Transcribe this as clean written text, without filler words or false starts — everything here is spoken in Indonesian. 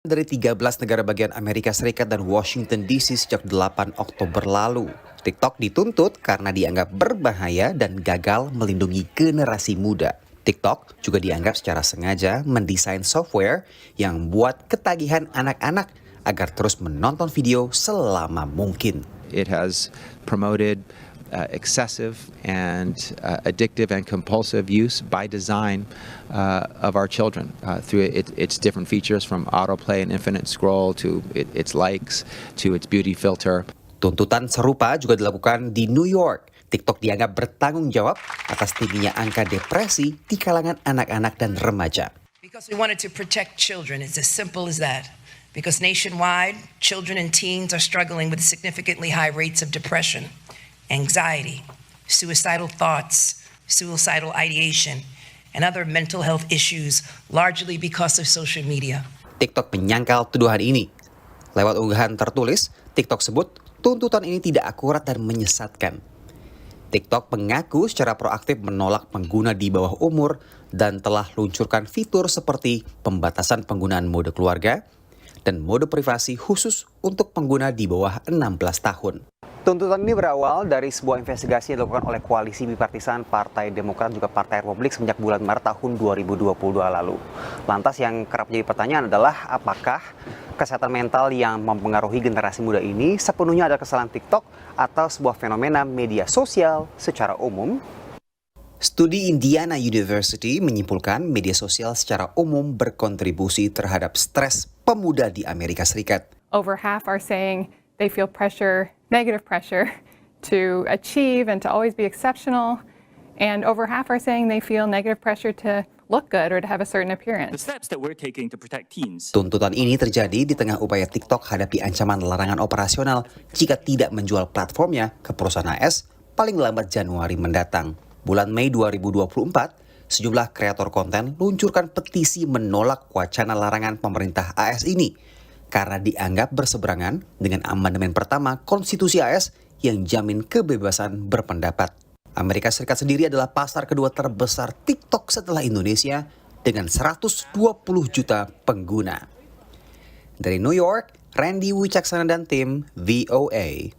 Dari 13 negara bagian Amerika Serikat dan Washington DC sejak 8 Oktober lalu. TikTok dituntut karena dianggap berbahaya dan gagal melindungi generasi muda. TikTok juga dianggap secara sengaja mendesain software yang buat ketagihan anak-anak agar terus menonton video selama mungkin. It has promoted excessive and addictive and compulsive use by design of our children through its different features, from autoplay and infinite scroll to its likes to its beauty filter. Tuntutan serupa juga dilakukan di New York. TikTok dianggap bertanggung jawab atas tingginya angka depresi di kalangan anak-anak dan remaja. Because we wanted to protect children, it's as simple as that. Because nationwide, children and teens are struggling with significantly high rates of depression, anxiety, suicidal thoughts, suicidal ideation, and other mental health issues, largely because of social media. TikTok menyangkal tuduhan ini. Lewat unggahan tertulis, TikTok sebut tuntutan ini tidak akurat dan menyesatkan. TikTok mengaku secara proaktif menolak pengguna di bawah umur dan telah luncurkan fitur seperti pembatasan penggunaan mode keluarga dan mode privasi khusus untuk pengguna di bawah 16 tahun. Tuntutan ini berawal dari sebuah investigasi yang dilakukan oleh koalisi bipartisan Partai Demokrat juga Partai Republik sejak bulan Maret tahun 2022 lalu. Lantas yang kerap jadi pertanyaan adalah apakah kesehatan mental yang mempengaruhi generasi muda ini sepenuhnya adalah kesalahan TikTok atau sebuah fenomena media sosial secara umum? Studi Indiana University menyimpulkan media sosial secara umum berkontribusi terhadap stres pemuda di Amerika Serikat. Over half are saying they feel pressure, negative pressure, to achieve and to always be exceptional. And over half are saying they feel negative pressure to look good or to have a certain appearance. The steps that we're taking to protect teens. Tuntutan ini terjadi di tengah upaya TikTok hadapi ancaman larangan operasional jika tidak menjual platformnya ke perusahaan AS paling lambat Januari mendatang. Bulan Mei 2024, sejumlah kreator konten luncurkan petisi menolak wacana larangan pemerintah AS ini karena dianggap berseberangan dengan amandemen pertama Konstitusi AS yang jamin kebebasan berpendapat. Amerika Serikat sendiri adalah pasar kedua terbesar TikTok setelah Indonesia dengan 120 juta pengguna. Dari New York, Randy Wicaksana dan tim VOA.